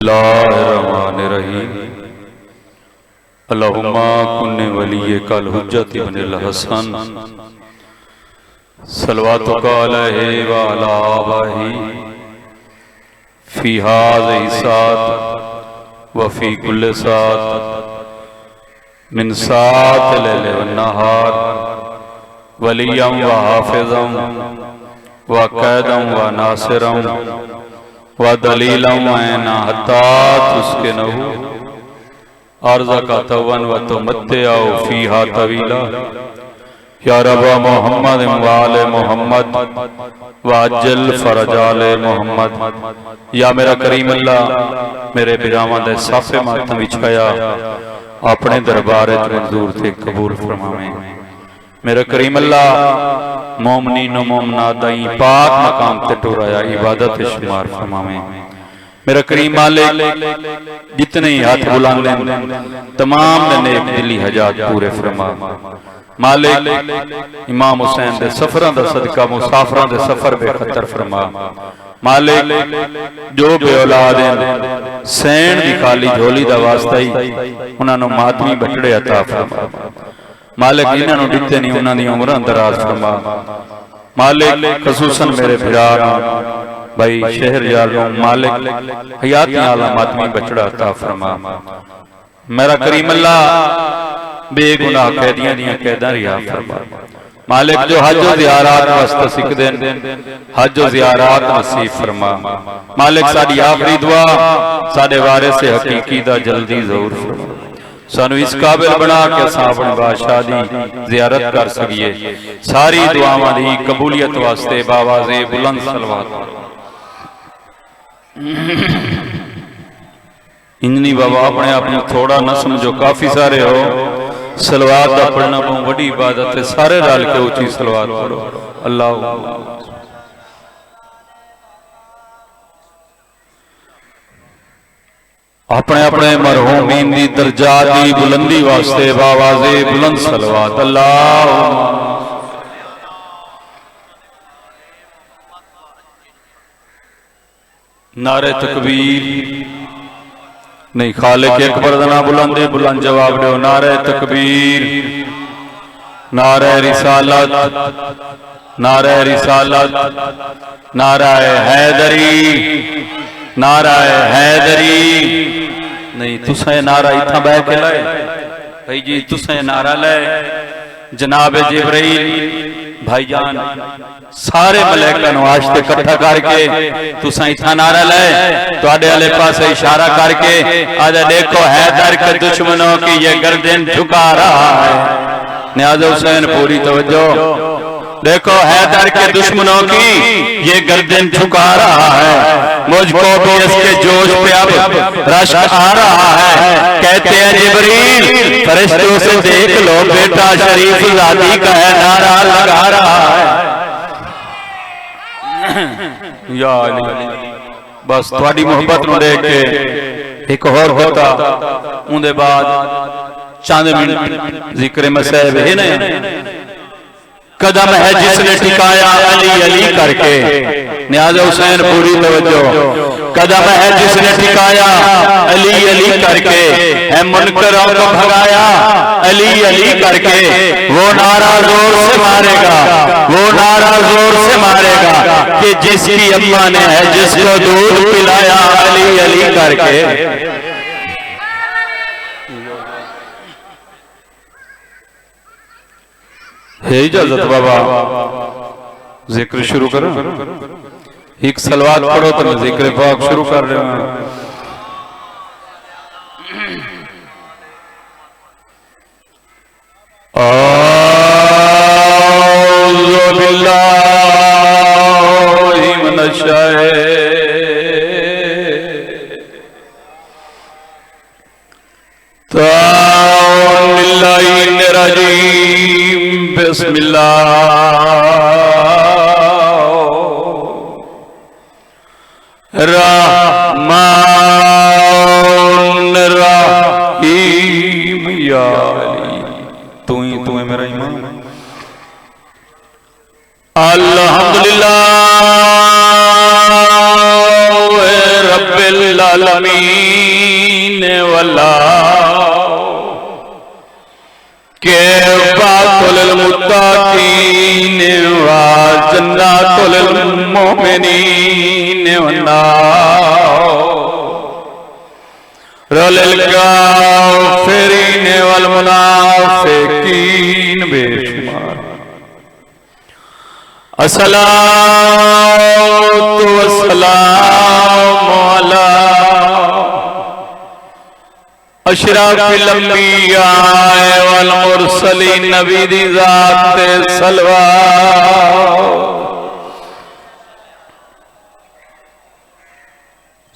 बिस्मिल्लाहिर्रहमानिर्रहीम। अल्लाहुम्मा कुन्ने वलिये कल हुज्जत इब्नुल हसन सलवातुका अलैहि व अला आबाही फी हाज़िही सात व फी कुल्लि सात मिन सात लैल व नहार वलियम व हाफिज़म व कैदम व नासिरम व दलीलम ऐना हत्ता तुस्के नहू अर्ज़ का तवन व तुमत्ते आओ फीहा तवीला या रब्बा मोहम्मद वाले मोहम्मद वाजल फरजाले मोहम्मद। या मेरा करीम अल्लाह मेरे बिरामा दे साफे मातम विछाया अपने दरबार मंजूर थे कबूल फरमावे। मेरा करीम अल्लाह मोमनीन मोमनात दाई पाक मकाम ते टुराया इबादत शुमार फरमावे। मेरा करीम मालिक जितने हाथ बुलंद तमाम नेक दिली हजात पूरे फरमा। मालिक इमाम हुसैन दे सफरां दा सदका मुसाफरां दे सफर बेखतर फरमा। मालिक जो बे औलाद सैन दी खाली झोली दा वास्ता ही उन्हां नूं मातमी बटड़े अता फरमा। मालिक इन्हां नूं दित्ते नहीं उन्हां दी उमरां दराज फरमा। मालिक खसूसन मेरे फिरा भाई शहर यार मालिक हयाती आला मातमी बचड़ा अता फरमा। मेरा करीम अल्लाह बेगुनाह कैदियां दियां कैदां रिहा फरमा। मालिक जो हज व ज़ियारत वास्ते सिकदे हज व ज़ियारत नसीब फरमा। मालिक साडी आखिरी दुआ साडे वारिस हकीकी दा जल्दी ज़रूर फरमा। सानू इस काबिल बना के अपने बादशाह दी ज़ियारत कर सकिए। सारी दुआवां दी कबूलियत वास्ते बावाज़े बुलंद सलवात। इंजनी बाबा अपने आप में थोड़ा न समझो, काफी सारे हो। सलवात का पढ़ना बहुत बड़ी इबादत है। सारे रल के ऊंची सलवात पढ़ो। अल्लाह अपने अपने मरहूमीन दी दर्जात दी बुलंदी वास्ते बावाज़े बुलंद सलवात। अल्लाह नारे तकबीर नहीं खालिक अकबर दा नाम बुलंदे बुलंद जवाब दो। नारे तकबीर, नारे रिसालत, नारे रिसालत, नाराए हैदरी, नाराए हैदरी। नहीं तुसा नारा इतना बह के लाए भाई जी, तुसा नारा ले जनाब जिब्राइल भाईजान सारे मलैका नूं आश ते इकट्ठा करके तुसा इतना नारा ले तुहाडे वाले पासे इशारा करके आजा देखो हैदर के दुश्मनों की ये गर्दन झुका रहा है। नियाज़ हुसैन पूरी तवज्जो। देखो हैदर के दुश्मनों की ये गर्दन झुका रहा है। मुझको भी इसके जोश पे अब रश्क आ रहा है। कहते हैं जिब्रील फरिश्तों से देख लो बेटा शरीफ ज़ादी का है नारा लगा रहा है। या अली बस थोड़ी मोहब्बत नूं देख के एक होर होता उनके बाद चंद मिनट जिक्र मसहब है ना। कदम है जिसने टिकाया अली अली करके। नियाज़ हुसैन पूरी तवज्जो। कदम है जिसने टिकाया अली अली करके, है मुनकरों को भगाया अली अली करके। वो नारा जोर से मारेगा, वो नारा जोर से मारेगा कि जिसकी अम्मा ने है जिसको दूध पिलाया अली अली करके। है इजाजत बाबा जिक्र शुरू करो। एक सलवात पढ़ो तो मैं जिक्र पाक शुरू कर रहा हूं। औज़ु बिल्लाहि मिनश शैतानिर रजीम। बिस्मिल्लाहिर्रहमानिर रहीम। या अली तू ही मेरा ईमान। अल्हम्दुलिल्लाह रब्बिल आलमीन। अमीन वल्लाह के बातुल मुत्तकीन व जन्नतुल मोमिनीन वन्नार रलिल काफिरीन वल मुनाफिकीन बेशुमार। अस्सलातु वस्सलामु अला अशरफिल अंबिया वल मुरसलीन नबी दी ज़ात सलवात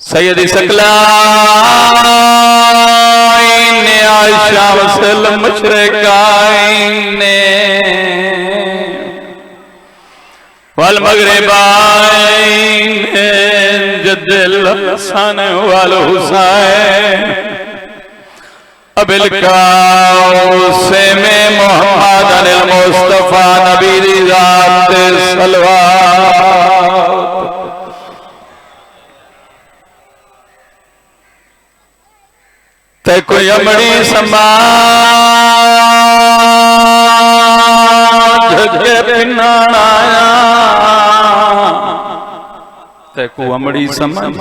सैयदी सकलाइन आयशा वसल मशरकाइन वल मगरिबाइन जद्दिल हसन वल हुसैन अबिल कासे में मोहम्मद अनिल मुस्तफा नबी दी ज़ात सलवात। ते कोई अमड़ी समाज के पिन्नाण आया ते को अमड़ी समाज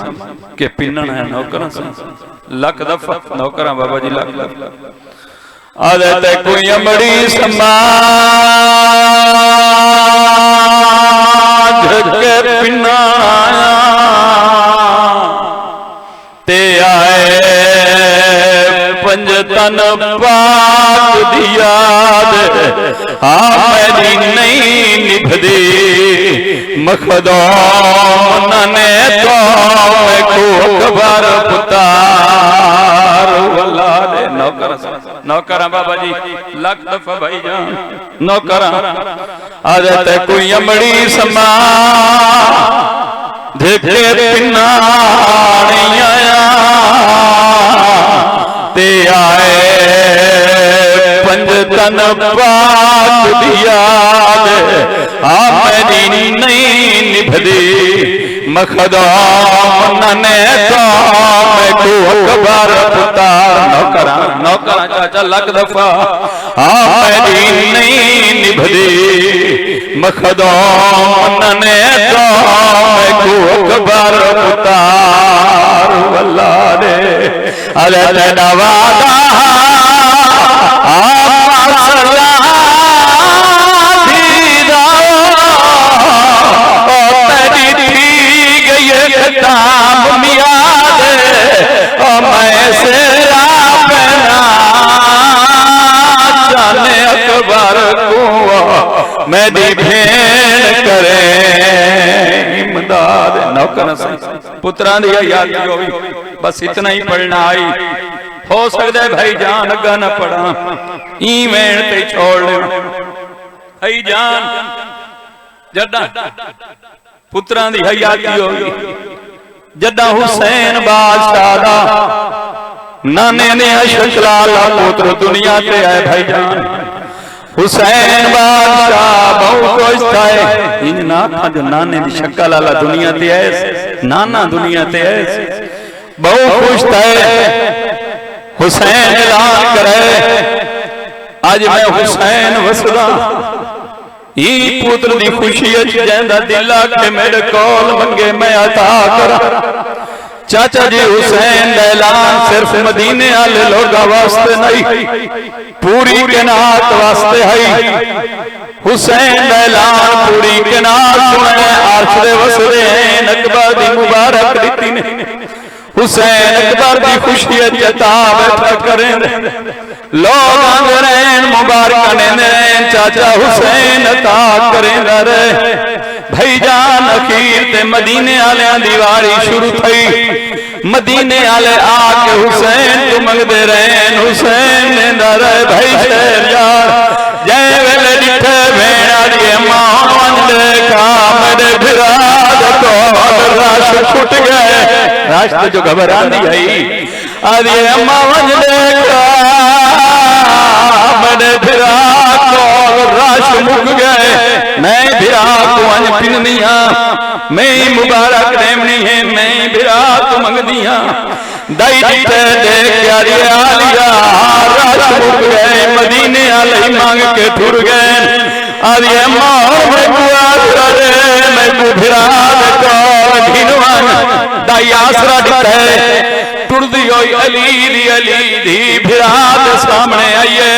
के पिन्नाण आया नौकर लख दफा नौकर बाबा जी लख आदे ते कोई अमड़ी समाज के पिन्नाण आया ते आए पंजतन पाक दी याद मेरी नहीं निभदी मखदूम ने तो को अकबर पुतार वल्ला दे नौकर बाबा जी लख दफा भाई जान नौकर आदत कोई अमड़ी समा देखे पिन्ना नहीं आया ते आए पंजतन पाक दी याद मेरी नहीं निभदी मखदूम ने तो को अकबर पुतार नौकर चाचा लख दफा मेरी नहीं निभदी मखदूम ने तो को अकबर पुतार वल्ला रे अरे तेरा वादा अकबर को मेरी भेड़ करे इमदाद नौकर पुत्रा दी याद होगी बस इतना ही पढ़ना आई हो सकता है भाई जान अगा न पढ़ा ईवें ते छोड़ ले भाई जान जदा पुत्रा दी हयाती होगी जदा हुसैन बादशाह दा नाने ने अशरफ लाला पुत्र दुनिया ते आए भाई जान हुसैन बादशाह बहु खुश था इन ना था जो नाने दी शक्ल वाला दुनिया ते आए नाना दुनिया ते आए बहु खुश था हुसैन ऐलान करे आज मैं हुसैन वसदा ई पुत्र दी खुशी जैंदा दिल के मेरे कोल मंगे मैं अता करा। चाचा जी हुसैन का ऐलान सिर्फ मदीने वाले लोगों वास्ते नहीं पूरी कायनात वास्ते है। हुसैन का ऐलान पूरी कायनात सुने अर्श दे वसदे हैं अकबर दी मुबारक रीति ने हुसैन अकबर की खुशी जता बैठा करें लोग अंग्रेज मुबारक ने चाचा हुसैन अता करें रहे भाई जान अखीर ते मदीने आले दीवारी शुरू थी मदीने आले आके हुसैन तू मंगते रहे हुसैन ने रहे भाई शेर यार जय वेले डिठे भेड़ा दी मान देखा मेरे बिराद तो रश छुट गए राष्ट्र जो घबरानी आई आदि अम्मा वंज देखा मेरे बिराद तो राश मुक गए मैं भिरा को अंज पिनदियां मैं मुबारक देवनी है मैं भिरा को मंगदियां दाई दिते दे प्यारी आलिया राश मुक गए मदीने आले मांग के ठुर गए आलिया मां मैं बुआ करे मैं भिरा को ढिनवान दाई आसरा दिते टुरदी होई अली दी भिरा दे सामने आइए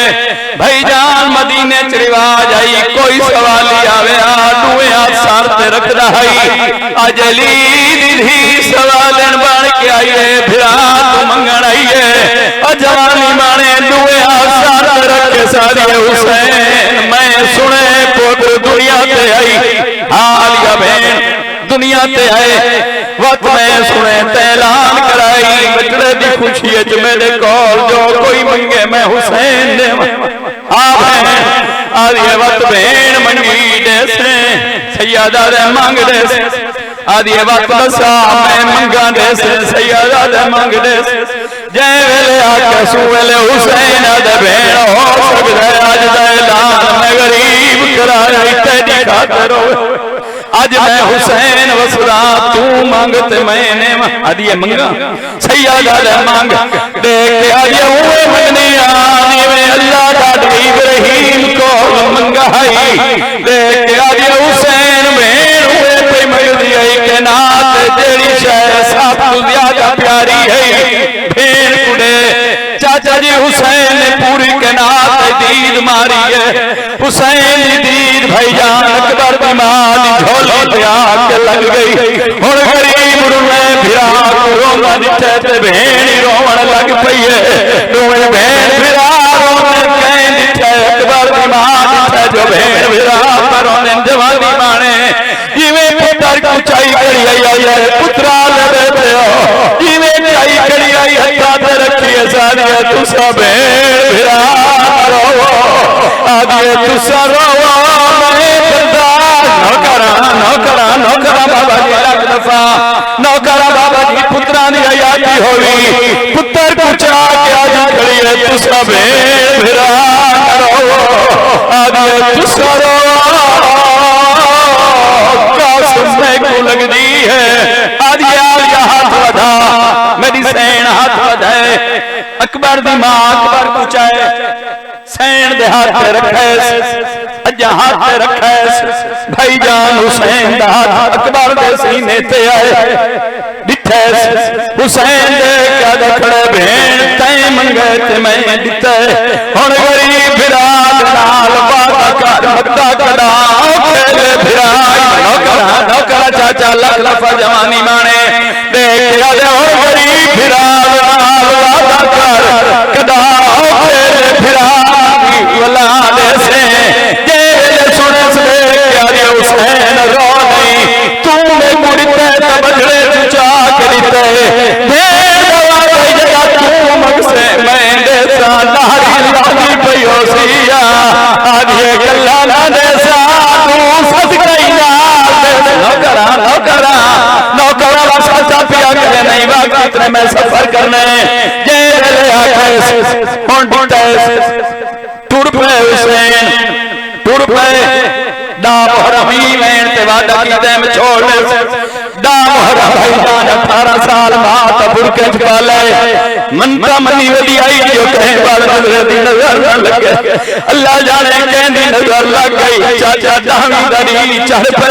भाईजान मदीने च रिवाज आई कोई सवाल आवे दुए हाथ सार ते रखदा है अज अली दी सवालन बन के आइए भिरा तो मंगण आइए जवानी माने दुए हाथ सार ते रखे सारी हुसैन मैं सुने पुत्र दुनिया ते आई आलिया बहन दुनिया ते आए वक्त मैं सुने ऐलान कराई बचड़े दी खुशी च मेरे कोल जो कोई मंगे मैं हुसैन दे आलिया वक्त भेण मंगी दे से सैयदा दे मंग दे से आदिए वक्त बसा मैं मंगा दे से सैयदा दे मंग दे से जै वेले आके सू वेले हुसैन दे भेण हो सकदा अज दा ऐलान मैं गरीब कराया तेरी खातिर अज मैं हुसैन वसदा तू मंग ते मैंने आदिए मंगा सैयदा दे मंग देख के आदिए हुए मंगने आवे अल्लाह दा इब्राहिम को मंगाई देख के आदिए हुसैन भेण हुए पे मंगदी है के नात जेड़ी शय सब तो ज्यादा प्यारी है भेण कुड़े चाचा जी हुसैन ने पूरी के नात दीद मारी है हुसैन दी दीद भाईजान अकबर दी मां दी झोली ते आके लग गई हुण गरीब रुए भिरा को रोंदा दिखे ते भेण रोवण लग पई है दोवें भेण भिरा रोने कहीं दिखे अकबर दी मां दिखे जो भेण भिरा रोने जवानी माने जिवें पुत्र कुचाई करी आई पुत्रा ले बैठे हो जिवें चाई करी आई हत्था ते रखी है सारिया तुसा भेण भिरा रोवो आदिए तुसा रोवो मैं बर्दाश्त नौकरा बाबा जी लख दफा नौकरा बाबा जी पुत्रा दी आयाती होवी पुत्र कुचा के आज खड़ी है तुसा भेण भिरा रोवो आदिए तुसा रोवो को लगदी है आदिया हाथ वधा मेरी सैन हाथ वधाए अकबर दी मां अकबर कुचाए सैन दे हाथ रखे अजा हाथ रखे भाईजान हुसैन दा हाथ अकबर दे सीने ते आए दिथे हुसैन दे क्या दखड़े भेण तै मंगे ते मैं दिते हुण गरीब भिरा नाल वादा कर मद्दा कड़ा खेले भिरा नौकरा चाचा लख लफा जवानी माने देख हुण गरीब भिरा नाल वादा कर कदा खेले भिरा वलाद से जे सुने से प्यारे हुसैन रो नहीं तूने मुड़ते बजड़े चुचा के दिते दे दवा दे जदा तू मगसे मैं दे सा दाढ़ी लागी पयो सिया आज ये गल्ला ना दे सा तू सच गई ना नौकरा वासा पिया करे नहीं वाक इतने मैं सफर करने जे ले आके हुण टुर पे हुसैन टुर पे दा मुहर्रमी लेन ते वादा कीते मैं छोड़ ले दा मुहर्रम भाईजान 18 साल बात बुरके च पाले मनता मनी वदी आई जो कहे वाल नजर दी नजर न लगे अल्लाह जाने कहंदी नजर लग गई चाचा दावी दरी चढ़ पे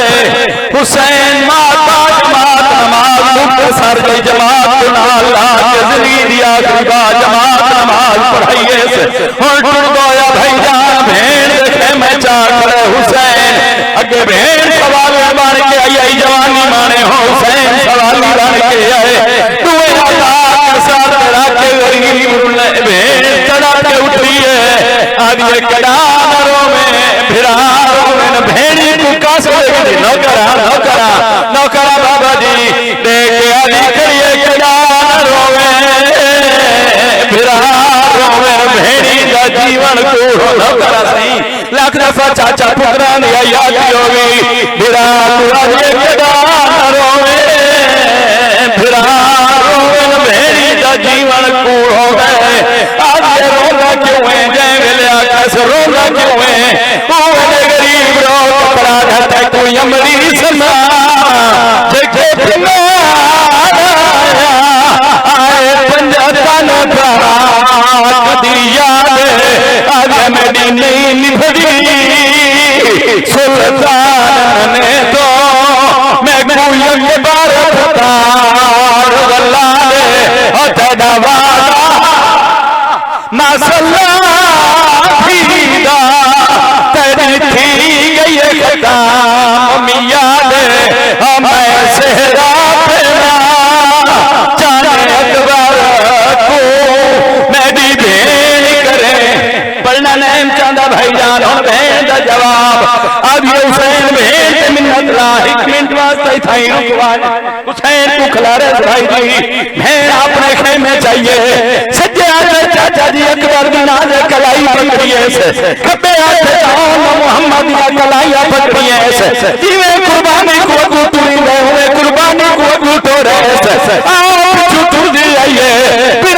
हुसैन माता जमात नमाज मुके सर गई जमात नाल ला जजरी दी आखिरी बात जमात नमाज पढ़ाइए से हुण टुर गया भाईजान भेण देखे मैं चाह करे हुसैन अगे भेण सवाल बन के आई जवानी माने हुसैन सवाल बन के आए दुए हाथ साथ रखे गरीब रुले भेण चढ़ा के उठी है आदिए कडारो में भिरारो में भेड़ी को कास लगी नौकरा बाबा जी देख आदि करिए कडारो में भिरारो में भेड़ी का जीवन को नौकरा सही लाख दफा चाचा पुत्रा ने याद होगी भिरारो आदि कडारो में भिरारो में भेड़ी का जीवन को हो गए आज रोना क्यों है जय वेले आकाश रोना क्यों है सुल्तान ने तो मैं गुयम बरतार वल्ला दे तेरा वादा मसला थीदा तेरी थी गई खता मिया दे मैं सेहरा पेना जाने अकबर को मेरी भेड़ करे पढ़ना नहीं चाहता भाईजान और भेड़ का जवाब अब ये हुसैन भेड़ मिन्नत ला एक मिनट वास्ते थाई हुसैन को खिलारे भाई जी भेड़ अपने खेमे चाहिए सज्जे हाथ चाचा जी अकबर की नाज कलाई पकड़िए से खब्बे हाथ जान मोहम्मद या कलाइया पकड़िए से जिवे कुर्बानी को अगू तुरी रहे हुए कुर्बानी को अगू तो रहे से आओ पिछू तुर दी आइए